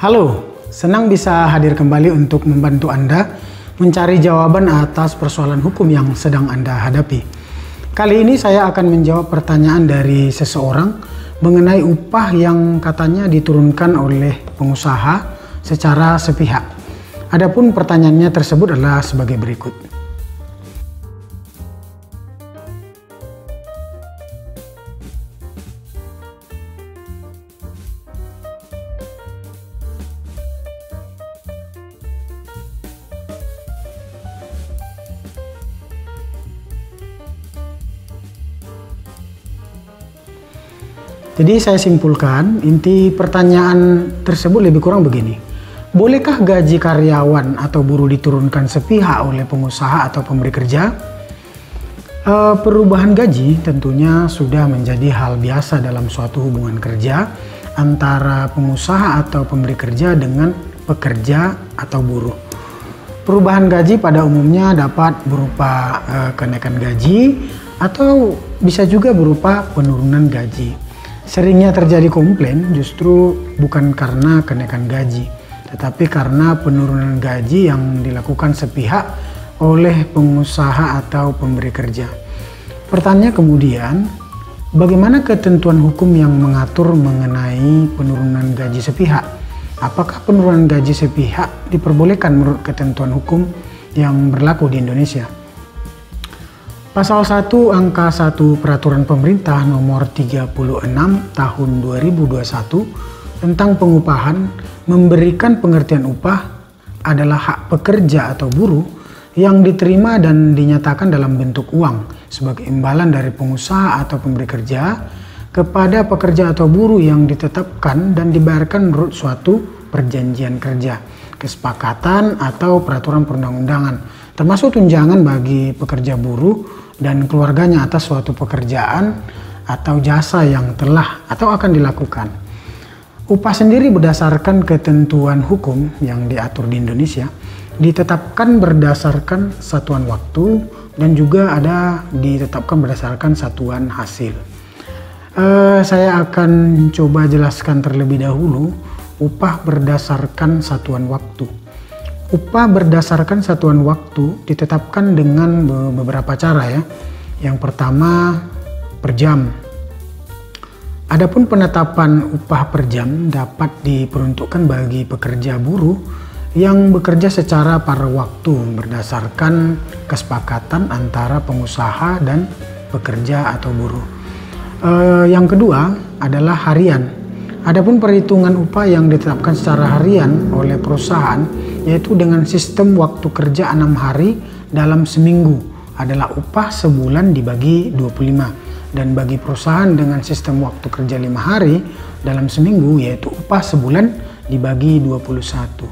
Halo, senang bisa hadir kembali untuk membantu Anda mencari jawaban atas persoalan hukum yang sedang Anda hadapi. Kali ini saya akan menjawab pertanyaan dari seseorang mengenai upah yang katanya diturunkan oleh pengusaha secara sepihak. Adapun pertanyaannya tersebut adalah sebagai berikut. Jadi saya simpulkan, inti pertanyaan tersebut lebih kurang begini. Bolehkah gaji karyawan atau buruh diturunkan sepihak oleh pengusaha atau pemberi kerja? Perubahan gaji tentunya sudah menjadi hal biasa dalam suatu hubungan kerja antara pengusaha atau pemberi kerja dengan pekerja atau buruh. Perubahan gaji pada umumnya dapat berupa kenaikan gaji atau bisa juga berupa penurunan gaji. Seringnya terjadi komplain justru bukan karena kenaikan gaji, tetapi karena penurunan gaji yang dilakukan sepihak oleh pengusaha atau pemberi kerja. Pertanyaannya kemudian, bagaimana ketentuan hukum yang mengatur mengenai penurunan gaji sepihak? Apakah penurunan gaji sepihak diperbolehkan menurut ketentuan hukum yang berlaku di Indonesia? Pasal 1 angka 1 Peraturan Pemerintah Nomor 36 Tahun 2021 tentang pengupahan memberikan pengertian upah adalah hak pekerja atau buruh yang diterima dan dinyatakan dalam bentuk uang sebagai imbalan dari pengusaha atau pemberi kerja kepada pekerja atau buruh yang ditetapkan dan dibayarkan menurut suatu perjanjian kerja, kesepakatan atau peraturan perundang-undangan, termasuk tunjangan bagi pekerja buruh dan keluarganya atas suatu pekerjaan atau jasa yang telah atau akan dilakukan. Upah sendiri berdasarkan ketentuan hukum yang diatur di Indonesia ditetapkan berdasarkan satuan waktu dan juga ada ditetapkan berdasarkan satuan hasil. Saya akan coba jelaskan terlebih dahulu upah berdasarkan satuan waktu. Upah berdasarkan satuan waktu ditetapkan dengan beberapa cara ya. Yang pertama per jam. Adapun penetapan upah per jam dapat diperuntukkan bagi pekerja buruh yang bekerja secara paruh waktu berdasarkan kesepakatan antara pengusaha dan pekerja atau buruh. Yang kedua adalah harian. Adapun perhitungan upah yang ditetapkan secara harian oleh perusahaan yaitu dengan sistem waktu kerja 6 hari dalam seminggu adalah upah sebulan dibagi 25, dan bagi perusahaan dengan sistem waktu kerja 5 hari dalam seminggu yaitu upah sebulan dibagi 21.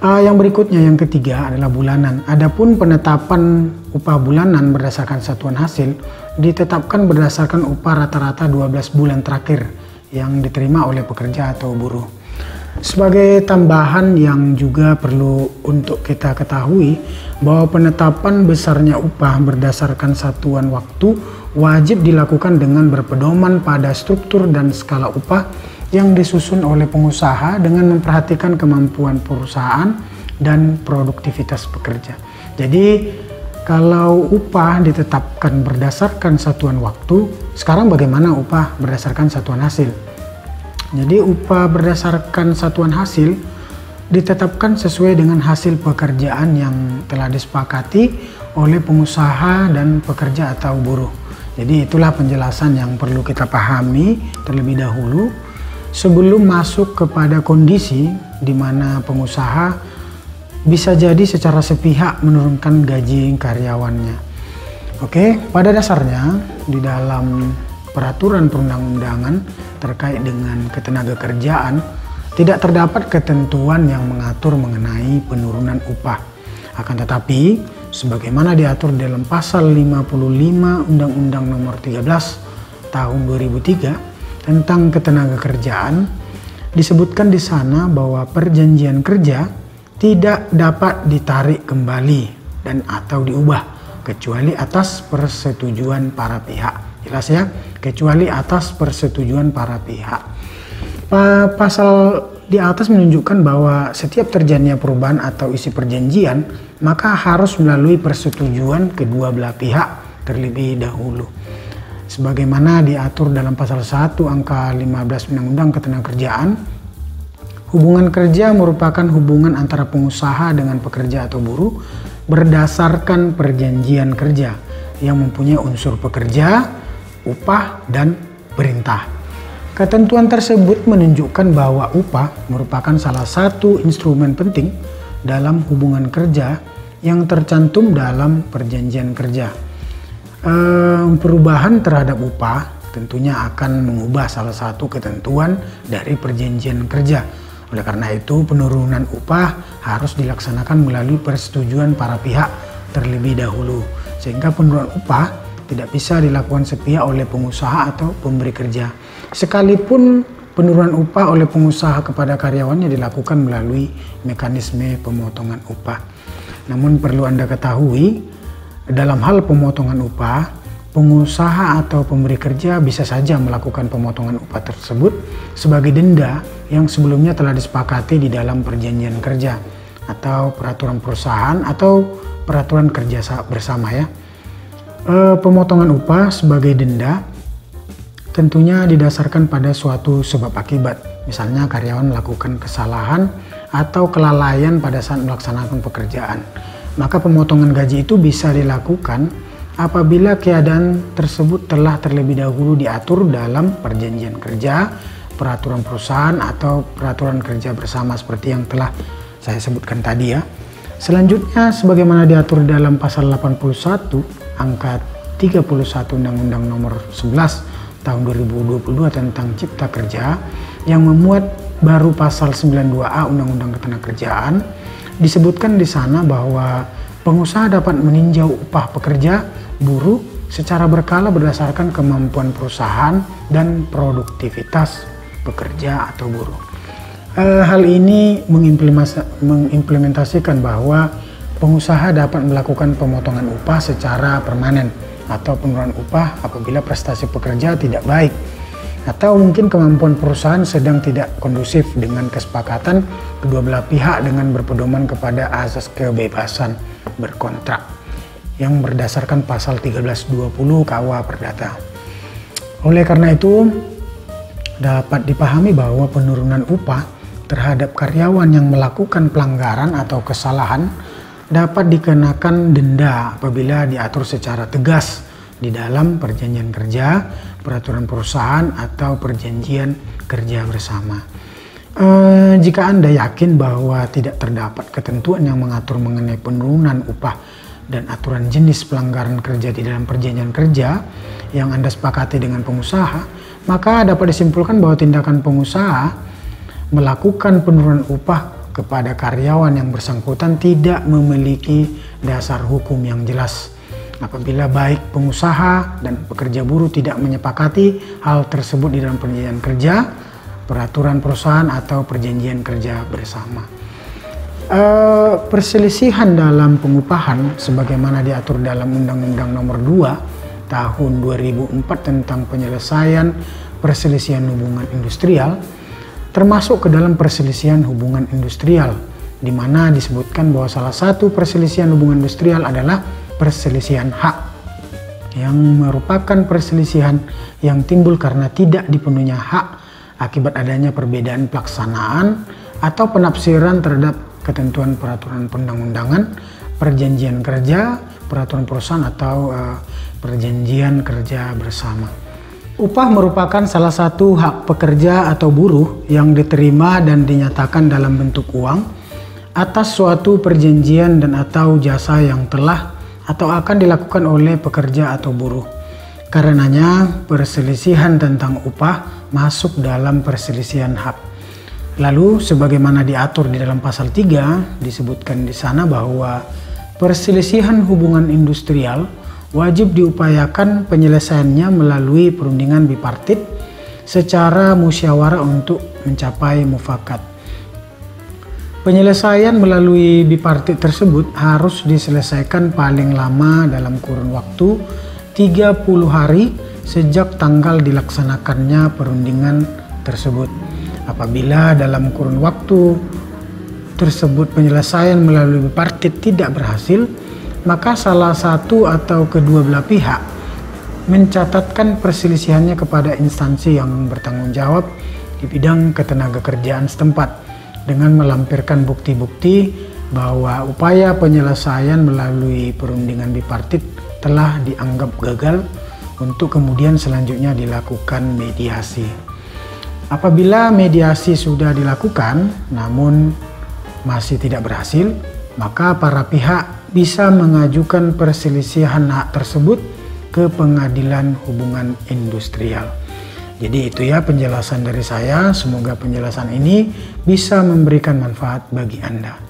Yang berikutnya yang ketiga adalah bulanan. Adapun penetapan upah bulanan berdasarkan satuan hasil ditetapkan berdasarkan upah rata-rata 12 bulan terakhir yang diterima oleh pekerja atau buruh. Sebagai tambahan yang juga perlu untuk kita ketahui bahwa penetapan besarnya upah berdasarkan satuan waktu wajib dilakukan dengan berpedoman pada struktur dan skala upah yang disusun oleh pengusaha dengan memperhatikan kemampuan perusahaan dan produktivitas pekerja. Jadi kalau upah ditetapkan berdasarkan satuan waktu, sekarang bagaimana upah berdasarkan satuan hasil? Jadi upah berdasarkan satuan hasil ditetapkan sesuai dengan hasil pekerjaan yang telah disepakati oleh pengusaha dan pekerja atau buruh. Jadi itulah penjelasan yang perlu kita pahami terlebih dahulu sebelum masuk kepada kondisi di mana pengusaha bisa jadi secara sepihak menurunkan gaji karyawannya. Oke, pada dasarnya di dalam peraturan perundang-undangan terkait dengan ketenagakerjaan tidak terdapat ketentuan yang mengatur mengenai penurunan upah. Akan tetapi, sebagaimana diatur dalam pasal 55 Undang-Undang Nomor 13 Tahun 2003 tentang ketenagakerjaan, disebutkan di sana bahwa perjanjian kerja tidak dapat ditarik kembali dan atau diubah kecuali atas persetujuan para pihak. Jelas ya, kecuali atas persetujuan para pihak. Pasal di atas menunjukkan bahwa setiap terjadinya perubahan atau isi perjanjian maka harus melalui persetujuan kedua belah pihak terlebih dahulu. Sebagaimana diatur dalam pasal 1 angka 15 Undang-Undang Ketenagakerjaan, hubungan kerja merupakan hubungan antara pengusaha dengan pekerja atau buruh berdasarkan perjanjian kerja yang mempunyai unsur pekerja, upah, dan perintah. Ketentuan tersebut menunjukkan bahwa upah merupakan salah satu instrumen penting dalam hubungan kerja yang tercantum dalam perjanjian kerja. Perubahan terhadap upah tentunya akan mengubah salah satu ketentuan dari perjanjian kerja. Oleh karena itu, penurunan upah harus dilaksanakan melalui persetujuan para pihak terlebih dahulu, sehingga penurunan upah tidak bisa dilakukan sepihak oleh pengusaha atau pemberi kerja. Sekalipun penurunan upah oleh pengusaha kepada karyawannya dilakukan melalui mekanisme pemotongan upah. Namun perlu Anda ketahui, dalam hal pemotongan upah, pengusaha atau pemberi kerja bisa saja melakukan pemotongan upah tersebut sebagai denda yang sebelumnya telah disepakati di dalam perjanjian kerja atau peraturan perusahaan atau peraturan kerja bersama ya. Pemotongan upah sebagai denda tentunya didasarkan pada suatu sebab akibat. Misalnya karyawan melakukan kesalahan atau kelalaian pada saat melaksanakan pekerjaan. Maka pemotongan gaji itu bisa dilakukan apabila keadaan tersebut telah terlebih dahulu diatur dalam perjanjian kerja, peraturan perusahaan atau peraturan kerja bersama seperti yang telah saya sebutkan tadi ya. Selanjutnya sebagaimana diatur dalam pasal 81 angka 31 Undang-Undang Nomor 11 tahun 2022 tentang Cipta Kerja yang memuat baru pasal 92A Undang-Undang Ketenagakerjaan, disebutkan di sana bahwa pengusaha dapat meninjau upah pekerja buruh secara berkala berdasarkan kemampuan perusahaan dan produktivitas pekerja atau buruh. Hal ini mengimplementasikan bahwa pengusaha dapat melakukan pemotongan upah secara permanen atau penurunan upah apabila prestasi pekerja tidak baik atau mungkin kemampuan perusahaan sedang tidak kondusif dengan kesepakatan kedua belah pihak dengan berpedoman kepada asas kebebasan berkontrak yang berdasarkan pasal 1320 KUH Perdata. Oleh karena itu dapat dipahami bahwa penurunan upah terhadap karyawan yang melakukan pelanggaran atau kesalahan dapat dikenakan denda apabila diatur secara tegas di dalam perjanjian kerja, peraturan perusahaan atau perjanjian kerja bersama. Jika Anda yakin bahwa tidak terdapat ketentuan yang mengatur mengenai penurunan upah dan aturan jenis pelanggaran kerja di dalam perjanjian kerja yang Anda sepakati dengan pengusaha, maka dapat disimpulkan bahwa tindakan pengusaha melakukan penurunan upah kepada karyawan yang bersangkutan tidak memiliki dasar hukum yang jelas apabila baik pengusaha dan pekerja buruh tidak menyepakati hal tersebut di dalam perjanjian kerja, peraturan perusahaan atau perjanjian kerja bersama. Perselisihan dalam pengupahan sebagaimana diatur dalam Undang-Undang Nomor 2 Tahun 2004 tentang penyelesaian perselisihan hubungan industrial termasuk ke dalam perselisihan hubungan industrial, di mana disebutkan bahwa salah satu perselisihan hubungan industrial adalah perselisihan hak, yang merupakan perselisihan yang timbul karena tidak dipenuhinya hak akibat adanya perbedaan pelaksanaan atau penafsiran terhadap ketentuan peraturan perundang-undangan, perjanjian kerja, peraturan perusahaan atau perjanjian kerja bersama. Upah merupakan salah satu hak pekerja atau buruh yang diterima dan dinyatakan dalam bentuk uang atas suatu perjanjian dan atau jasa yang telah atau akan dilakukan oleh pekerja atau buruh. Karenanya perselisihan tentang upah masuk dalam perselisihan hak. Lalu sebagaimana diatur di dalam pasal 3 disebutkan di sana bahwa perselisihan hubungan industrial wajib diupayakan penyelesaiannya melalui perundingan bipartit secara musyawarah untuk mencapai mufakat. Penyelesaian melalui bipartit tersebut harus diselesaikan paling lama dalam kurun waktu 30 hari sejak tanggal dilaksanakannya perundingan tersebut. Apabila dalam kurun waktu tersebut penyelesaian melalui bipartit tidak berhasil, maka salah satu atau kedua belah pihak mencatatkan perselisihannya kepada instansi yang bertanggung jawab di bidang ketenagakerjaan setempat dengan melampirkan bukti-bukti bahwa upaya penyelesaian melalui perundingan bipartit telah dianggap gagal untuk kemudian selanjutnya dilakukan mediasi. Apabila mediasi sudah dilakukan namun masih tidak berhasil, maka para pihak bisa mengajukan perselisihan hak tersebut ke Pengadilan Hubungan Industrial. Jadi itu ya penjelasan dari saya, semoga penjelasan ini bisa memberikan manfaat bagi Anda.